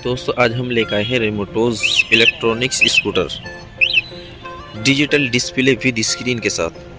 दोस्तों आज हम लेकर आए हैं रेमोटोज electronics scooter digital display with screen के साथ।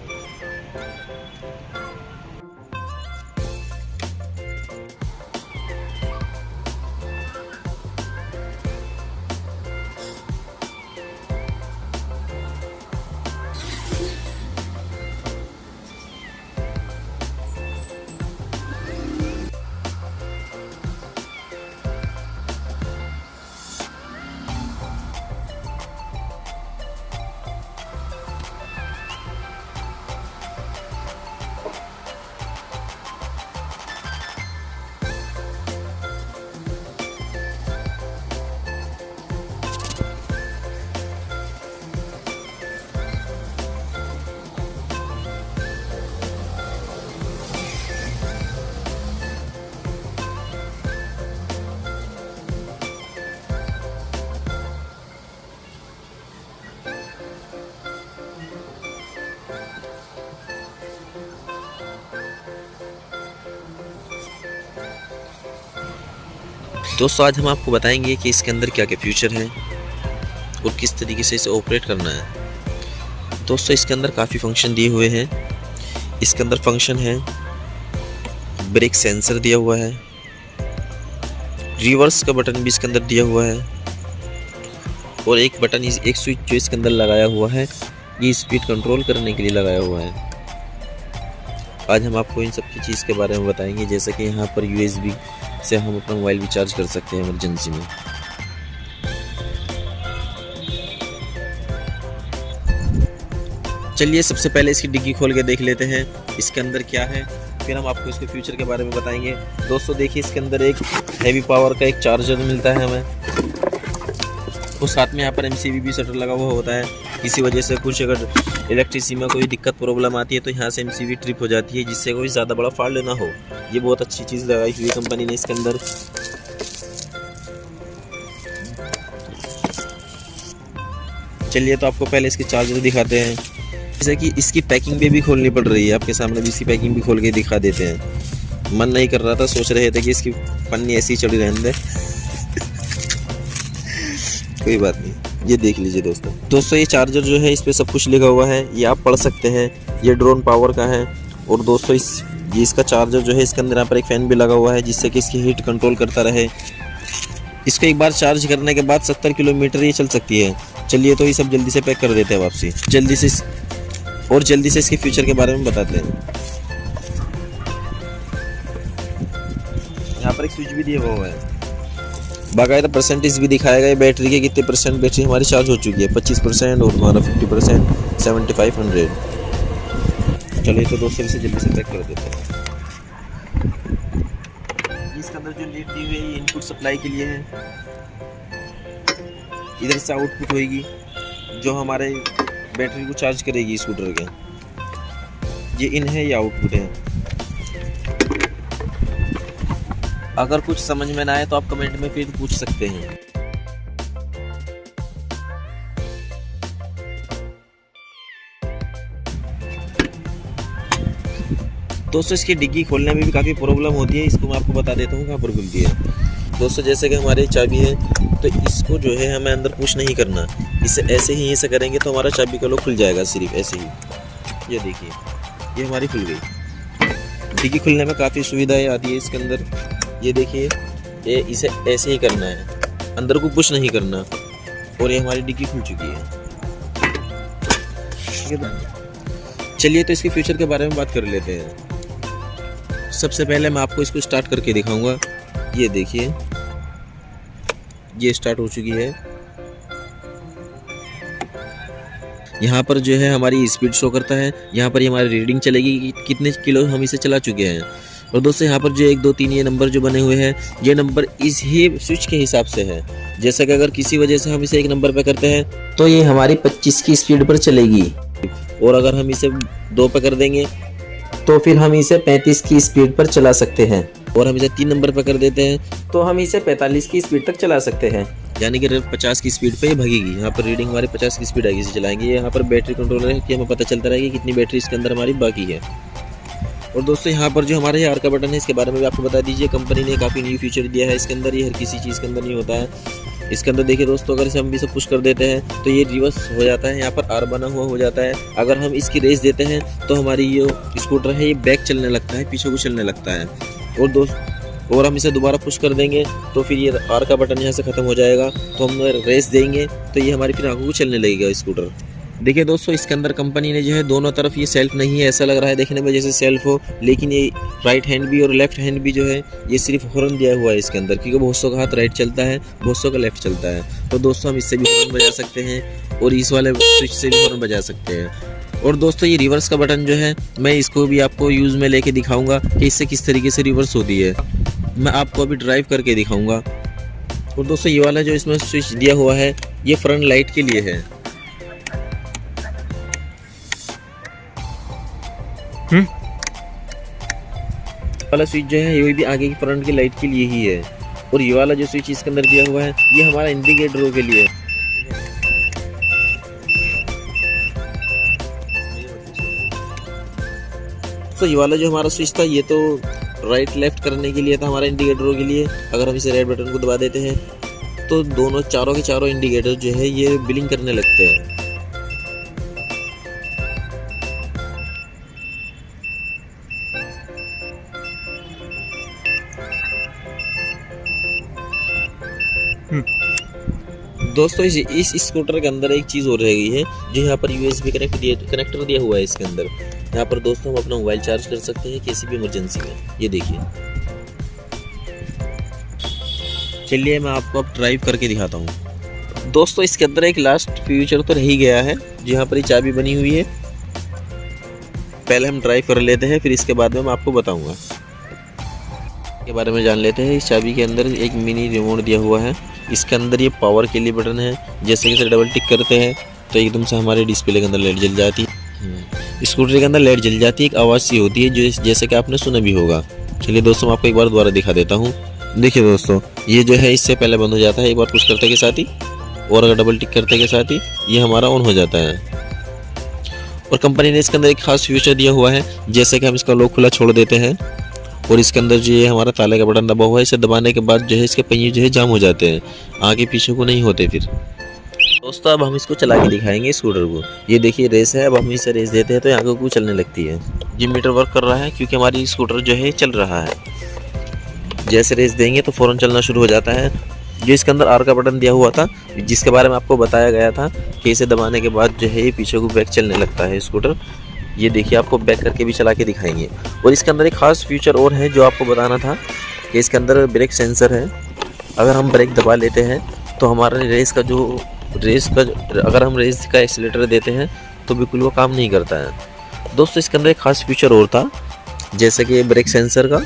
दोस्तों आज हम आपको बताएंगे कि इसके अंदर क्या क्या फीचर हैं और किस तरीके से इसे ऑपरेट करना है। दोस्तों इसके अंदर काफ़ी फंक्शन दिए हुए हैं। इसके अंदर फंक्शन है ब्रेक सेंसर दिया हुआ है, रिवर्स का बटन भी इसके अंदर दिया हुआ है और एक बटन एक स्विच जो इसके अंदर लगाया हुआ है ये स्पीड कंट्रोल करने के लिए लगाया हुआ है। आज हम आपको इन सब की चीज़ के बारे में बताएंगे, जैसे कि यहाँ पर USB से हम अपना मोबाइल भी चार्ज कर सकते हैं इमरजेंसी में। चलिए सबसे पहले इसकी डिग्गी खोल के देख लेते हैं इसके अंदर क्या है, फिर हम आपको इसके फ्यूचर के बारे में बताएंगे। दोस्तों देखिए इसके अंदर एक हैवी पावर का एक चार्जर मिलता है हमें, और साथ में यहाँ पर MCB शटर लगा हुआ होता है। किसी वजह से कुछ अगर इलेक्ट्रिसिटी में कोई दिक्कत प्रॉब्लम आती है तो यहाँ से MCB ट्रिप हो जाती है, जिससे कोई ज़्यादा बड़ा फॉल्ट ना हो। ये बहुत अच्छी चीज़ लगाई हुई है कंपनी ने इसके अंदर। चलिए तो आपको पहले इसके चार्जर दिखाते हैं, जैसे कि इसकी पैकिंग भी खोलनी पड़ रही है। आपके सामने भी इसकी पैकिंग भी खोल के दिखा देते हैं। मन नहीं कर रहा था, सोच रहे थे कि इसकी पन्नी ऐसी चढ़ी रहने दे कोई बात नहीं, ये देख लीजिए दोस्तों ये चार्जर जो है इस पे सब कुछ लिखा हुआ है, ये आप पढ़ सकते हैं। ये ड्रोन पावर का है। और दोस्तों इसका चार्जर जो है इसके अंदर यहाँ पर एक फ़ैन भी लगा हुआ है, जिससे कि इसकी हीट कंट्रोल करता रहे। इसको एक बार चार्ज करने के बाद 70 किलोमीटर ये चल सकती है। चलिए तो ये सब जल्दी से पैक कर देते हैं वापसी, जल्दी से इसके फ्यूचर के बारे में बताते हैं। यहाँ पर एक स्विच भी दिया हुआ है, बाकायदा परसेंटेज भी दिखाएगा ये बैटरी के, कितने परसेंट बैटरी हमारी चार्ज हो चुकी है। 25% और हमारा 50%, 7500। चलिए तो दोस्तों इसे जल्दी से पैक कर देते हैं। इसके अंदर जो लीड दी हुई है ये इनपुट सप्लाई के लिए है। इधर से आउटपुट होगी जो हमारे बैटरी को चार्ज करेगी स्कूटर के। ये इन है, ये आउटपुट है। अगर कुछ समझ में ना आए तो आप कमेंट में फिर पूछ सकते हैं। दोस्तों इसकी डिग्गी खोलने में भी काफ़ी प्रॉब्लम होती है, इसको मैं आपको बता देता हूँ कहाँ पर खुलती है। दोस्तों जैसे कि हमारी चाबी है तो इसको जो है हमें अंदर पुश नहीं करना, इसे ऐसे ही ऐसे करेंगे तो हमारा चाबी का लॉक खुल जाएगा, सिर्फ ऐसे ही। ये देखिए ये हमारी खुल गई। डिग्गी खुलने में काफ़ी सुविधाएं आती है इसके अंदर। ये देखिए ये इसे ऐसे ही करना है, अंदर को पुश नहीं करना, और ये हमारी डिग्गी खुल चुकी है। चलिए तो इसके फ्यूचर के बारे में बात कर लेते हैं। सबसे पहले मैं आपको इसको स्टार्ट करके दिखाऊंगा। ये देखिए ये स्टार्ट हो चुकी है। यहाँ पर जो है हमारी स्पीड शो करता है, यहाँ पर ये हमारी रीडिंग चलेगी कि कितने किलो हम इसे चला चुके हैं। और दोस्तों यहाँ पर जो 1 2 3 ये नंबर जो बने हुए हैं, ये नंबर इस ही स्विच के हिसाब से है। जैसे कि अगर किसी वजह से हम इसे 1 नंबर पे करते हैं तो ये हमारी 25 की स्पीड पर चलेगी, और अगर हम इसे 2 पे कर देंगे तो फिर हम इसे 35 की स्पीड पर चला सकते हैं, और हम इसे 3 नंबर पर कर देते हैं तो हम इसे 45 की स्पीड तक चला सकते हैं। यानी कि 50 की स्पीड पे ये भागेगी। यहाँ पर रीडिंग हमारी 50 की स्पीड आएगी, इसे चलाएंगे। यहाँ पर बैटरी कंट्रोलर है कि हमें पता चलता रहेगा कि कितनी बैटरी इसके अंदर हमारी बाकी है। और दोस्तों यहाँ पर जो हमारे आर का बटन है इसके बारे में भी आपको बता दीजिए, कंपनी ने काफ़ी न्यू फीचर दिया है इसके अंदर, ये हर किसी चीज़ के अंदर नहीं होता है। इसके अंदर देखिए दोस्तों, अगर इसे हम भी सब पुश कर देते हैं तो ये रिवर्स हो जाता है, यहाँ पर आर बना हुआ हो जाता है। अगर हम इसकी रेस देते हैं तो हमारी ये स्कूटर है ये बैक चलने लगता है, पीछे को चलने लगता है। और हम इसे दोबारा पुश कर देंगे तो फिर ये आर का बटन यहाँ से ख़त्म हो जाएगा। तो हम रेस देंगे तो ये हमारी फिर आंखों को चलने लगेगा स्कूटर। देखिए दोस्तों, इसके अंदर कंपनी ने जो है दोनों तरफ ये सेल्फ नहीं है, ऐसा लग रहा है देखने में जैसे सेल्फ हो, लेकिन ये राइट हैंड भी और लेफ्ट हैंड भी जो है ये सिर्फ हॉर्न दिया हुआ है इसके अंदर, क्योंकि बहुत सौ का हाथ राइट चलता है, बहुत सौ का लेफ्ट चलता है। तो दोस्तों हम इससे भी हॉर्न बजा सकते हैं और इस वाले स्विच से भी हॉर्न बजा सकते हैं। और दोस्तों ये रिवर्स का बटन जो है मैं इसको भी आपको यूज़ में लेके दिखाऊंगा कि इससे किस तरीके से रिवर्स होती है, मैं आपको अभी ड्राइव करके दिखाऊंगा। और दोस्तों ये वाला जो इसमें स्विच दिया हुआ है ये फ्रंट लाइट के लिए है। वाला स्विच जो है ये भी आगे की फ्रंट की लाइट के लिए ही है। और ये वाला जो स्विच इसके अंदर दिया हुआ है ये हमारा इंडिकेटरों के लिए है। तो ये वाला जो हमारा स्विच था ये तो राइट लेफ्ट करने के लिए था, हमारा इंडिकेटरों के लिए। अगर हम इसे रेड बटन को दबा देते हैं तो दोनों चारों के चारों इंडिकेटर जो है ये ब्लिंक करने लगते हैं। दोस्तों इस स्कूटर के अंदर एक चीज़ और रह गई है, जो यहाँ पर USB कनेक्टर दिया हुआ है इसके अंदर। यहाँ पर दोस्तों हम अपना मोबाइल चार्ज कर सकते हैं किसी भी इमरजेंसी में। ये देखिए, चलिए मैं आपको अब ड्राइव करके दिखाता हूँ। दोस्तों इसके अंदर एक लास्ट फीचर तो रह ही गया है, जो यहाँ पर ये चाबी बनी हुई है। पहले हम ड्राइव कर लेते हैं, फिर इसके बाद में मैं आपको बताऊँगा के बारे में जान लेते हैं। इस चाबी के अंदर एक मिनी रिमोट दिया हुआ है, इसके अंदर ये पावर के लिए बटन है। जैसे कि इसे डबल टिक करते हैं तो एकदम से हमारे डिस्प्ले के अंदर लाइट जल जाती है, स्कूटर के अंदर लाइट जल जाती है, एक आवाज़ सी होती है जो जैसे कि आपने सुना भी होगा। चलिए दोस्तों मैं आपको एक बार दोबारा दिखा देता हूँ। देखिए दोस्तों ये जो है इससे पहले बंद हो जाता है, एक बार पुश करते के साथ ही, और अगर डबल टिक करते के साथ ही ये हमारा ऑन हो जाता है। और कंपनी ने इसके अंदर एक खास फीचर दिया हुआ है, जैसे कि हम इसका लॉक खुला छोड़ देते हैं और इसके अंदर जो ये हमारा ताले का बटन दबा हुआ है, इसे दबाने के बाद जो है इसके पहिए जो है जाम हो जाते हैं, आगे पीछे को नहीं होते। फिर दोस्तों अब हम इसको चला के दिखाएंगे स्कूटर को। ये देखिए रेस है, अब हम इसे रेस देते हैं तो आगे को चलने लगती है। ये मीटर वर्क कर रहा है क्योंकि हमारी स्कूटर जो है चल रहा है। जैसे रेस देंगे तो फ़ौरन चलना शुरू हो जाता है। जो इसके अंदर आर का बटन दिया हुआ था, जिसके बारे में आपको बताया गया था कि इसे दबाने के बाद जो है ये पीछे को बैक चलने लगता है स्कूटर। ये देखिए आपको बैक करके भी चला के दिखाएंगे। और इसके अंदर एक खास फीचर और है जो आपको बताना था कि इसके अंदर ब्रेक सेंसर है। अगर हम ब्रेक दबा लेते हैं तो हमारा अगर हम रेस का एक्सीलेटर देते हैं तो बिल्कुल वो काम नहीं करता है। दोस्तों इसके अंदर एक खास फीचर और था, जैसे कि ब्रेक सेंसर का।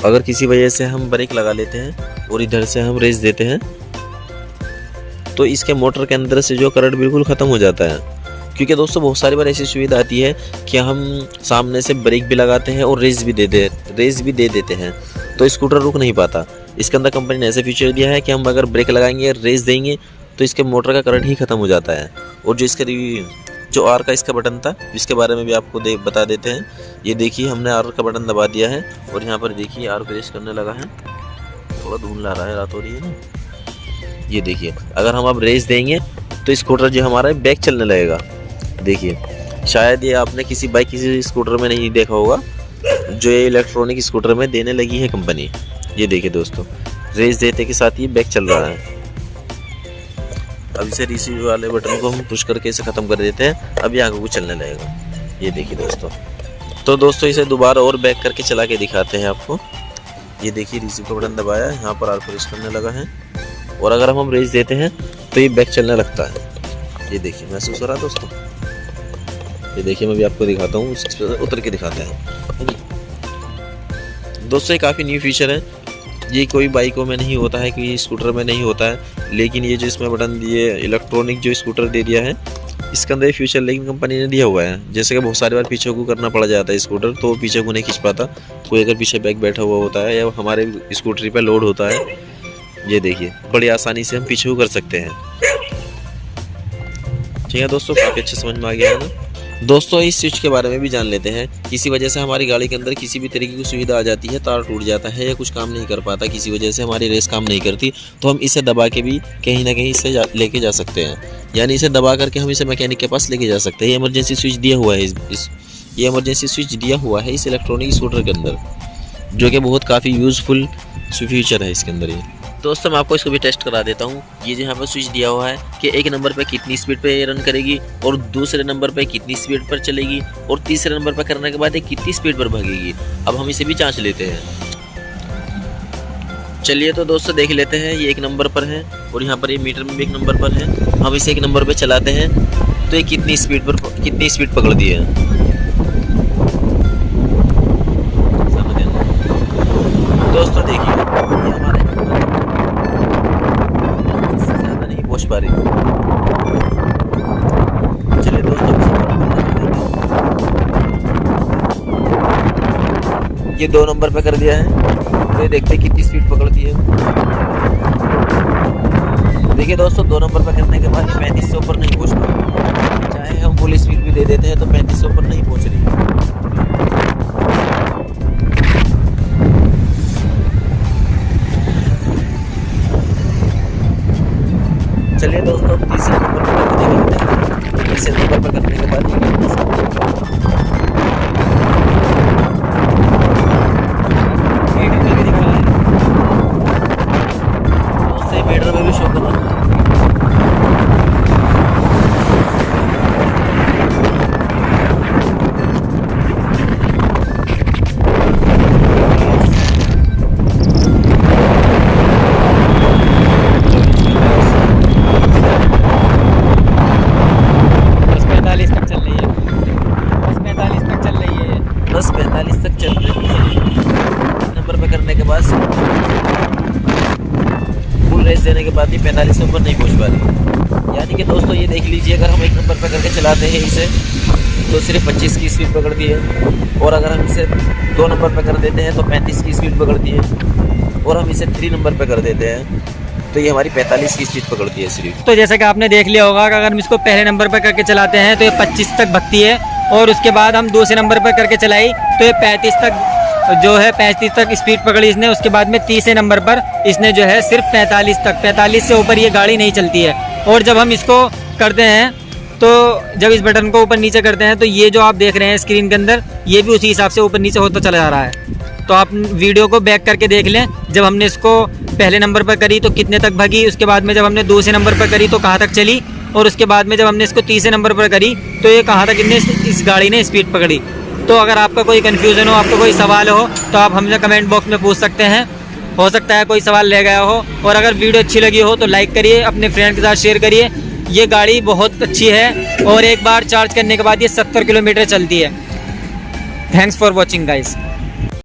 अगर किसी वजह से हम ब्रेक लगा लेते हैं और इधर से हम रेस देते हैं तो इसके मोटर के अंदर से जो करंट बिल्कुल ख़त्म हो जाता है। क्योंकि दोस्तों बहुत सारी बार ऐसी सुविधा आती है कि हम सामने से ब्रेक भी लगाते हैं और रेस भी दे देते हैं तो स्कूटर रुक नहीं पाता। इसके अंदर कंपनी ने ऐसे फीचर दिया है कि हम अगर ब्रेक लगाएंगे, रेस देंगे तो इसके मोटर का करंट ही ख़त्म हो जाता है। और जो आर का इसका बटन था, इसके बारे में भी आपको बता देते हैं। ये देखिए हमने आर का बटन दबा दिया है और यहाँ पर देखिए आर प्रेस करने लगा है। थोड़ा धुंधला आ रहा है, रात हो रही है ना। ये देखिए अगर हम अब रेस देंगे तो स्कूटर जो हमारा बैक चलने लगेगा। देखिए शायद ये आपने किसी स्कूटर में नहीं देखा होगा, जो ये इलेक्ट्रॉनिक स्कूटर में देने लगी है कंपनी। ये देखिए दोस्तों रेस देते के साथ ही बैक चल रहा है। अब इसे रिसीव वाले बटन को हम पुश करके इसे ख़त्म कर देते हैं, अब ये आगे को चलने लगेगा। ये देखिए दोस्तों, तो दोस्तों इसे दोबारा और बैक करके चला के दिखाते हैं आपको। ये देखिए रिसीव का बटन दबाया है, यहाँ पर आर प्रेस करने लगा है और अगर हम रेस देते हैं तो ये बैक चलने लगता है। ये देखिए महसूस हो रहा है दोस्तों। ये देखिए मैं भी आपको दिखाता हूँ, उतर के दिखाते हैं। दोस्तों ये काफ़ी न्यू फीचर है, ये कोई बाइकों में नहीं होता है, कोई स्कूटर में नहीं होता है, लेकिन ये जो इसमें बटन दिए इलेक्ट्रॉनिक जो स्कूटर दे दिया है इसके अंदर फ्यूचर लेकिन कंपनी ने दिया हुआ है। जैसे कि बहुत सारी बार पीछे को करना पड़ जाता है स्कूटर, तो पीछे को नहीं खींच पाता। कोई अगर पीछे बैग बैठा हुआ होता है या हमारे स्कूटरी पे लोड होता है, ये देखिए बड़ी आसानी से हम पीछे को कर सकते हैं। ठीक है दोस्तों, काफ़ी अच्छे समझ में आ गया है ना। दोस्तों इस स्विच के बारे में भी जान लेते हैं। किसी वजह से हमारी गाड़ी के अंदर किसी भी तरीके की सुविधा आ जाती है, तार टूट जाता है या कुछ काम नहीं कर पाता, किसी वजह से हमारी रेस काम नहीं करती, तो हम इसे दबा के भी कहीं ना कहीं इसे लेके जा सकते हैं। यानी इसे दबा करके हम इसे मैकेनिक के पास लेके जा सकते हैं। ये इमरजेंसी स्विच दिया हुआ है ये इमरजेंसी स्विच दिया हुआ है इस इलेक्ट्रॉनिक स्कूटर के अंदर, जो कि बहुत काफ़ी यूज़फुल फीचर है इसके अंदर। ये दोस्तों मैं आपको इसको भी टेस्ट करा देता हूँ। ये जो यहाँ पर स्विच दिया हुआ है कि एक नंबर पे कितनी स्पीड पे ये रन करेगी और दूसरे नंबर पे कितनी स्पीड पर चलेगी और तीसरे नंबर पे करने के बाद ये कितनी स्पीड पर भागेगी। अब हम इसे भी जांच लेते हैं। चलिए तो दोस्तों देख लेते हैं। ये एक नंबर पर है और यहाँ पर ये मीटर में भी एक नंबर पर है। हम इसे एक नंबर पे चलाते हैं तो ये कितनी स्पीड पकड़ती है। दोस्तों देखिए ये हमारे इससे ज़्यादा नहीं पहुँच पा रही। चलिए दोस्तों ये 2 नंबर पे कर दिया है तो ये देखते हैं कितनी स्पीड पकड़ती है। देखिए दोस्तों 2 नंबर पे करने के बाद ये 35 से ऊपर नहीं पहुँच पा रही। चाहे हम फुल स्पीड भी दे देते हैं तो 35 से ऊपर नहीं पहुँच रही। चलिए दोस्तों तीसरे नंबर पर करके देख लेते हैं। तीसरे नंबर पर करने के बाद मीटर में भी शो कर रहा है। बस 45 तक चल रही है। नंबर पे करने के बाद फुल रेस देने के बाद भी 45 से ऊपर नहीं पहुंच पा रही। यानी कि दोस्तों ये देख लीजिए, अगर हम 1 नंबर पे करके चलाते हैं इसे तो सिर्फ 25 की स्पीड पकड़ती है और अगर हम इसे 2 नंबर पे कर देते हैं तो 35 की स्पीड पकड़ती है और हम इसे 3 नंबर पे कर देते हैं तो ये हमारी 45 की स्पीड पकड़ती है सिर्फ। तो जैसे कि आपने देख लिया होगा कि अगर हम इसको पहले नंबर पर करके चलाते हैं तो ये 25 तक भगती है और उसके बाद हम दूसरे नंबर पर करके चलाई तो ये 35 तक स्पीड पकड़ी इसने। उसके बाद में तीसरे नंबर पर इसने जो है सिर्फ 45 से ऊपर ये गाड़ी नहीं चलती है। और जब हम इसको करते हैं तो जब इस बटन को ऊपर नीचे करते हैं तो ये जो आप देख रहे हैं स्क्रीन के अंदर ये भी उसी हिसाब से ऊपर नीचे होता चला जा रहा है। तो आप वीडियो को बैक करके देख लें, जब हमने इसको पहले नंबर पर करी तो कितने तक भगी, उसके बाद में जब हमने दूसरे नंबर पर करी तो कहाँ तक चली और उसके बाद में जब हमने इसको तीसरे नंबर पर करी तो ये कहाँ तक इस गाड़ी ने स्पीड पकड़ी। तो अगर आपका कोई कन्फ्यूज़न हो, आपका कोई सवाल हो तो आप हमसे कमेंट बॉक्स में पूछ सकते हैं। हो सकता है कोई सवाल रह गया हो। और अगर वीडियो अच्छी लगी हो तो लाइक करिए, अपने फ्रेंड के साथ शेयर करिए। ये गाड़ी बहुत अच्छी है और एक बार चार्ज करने के बाद ये 70 किलोमीटर चलती है। Thanks for watching guys.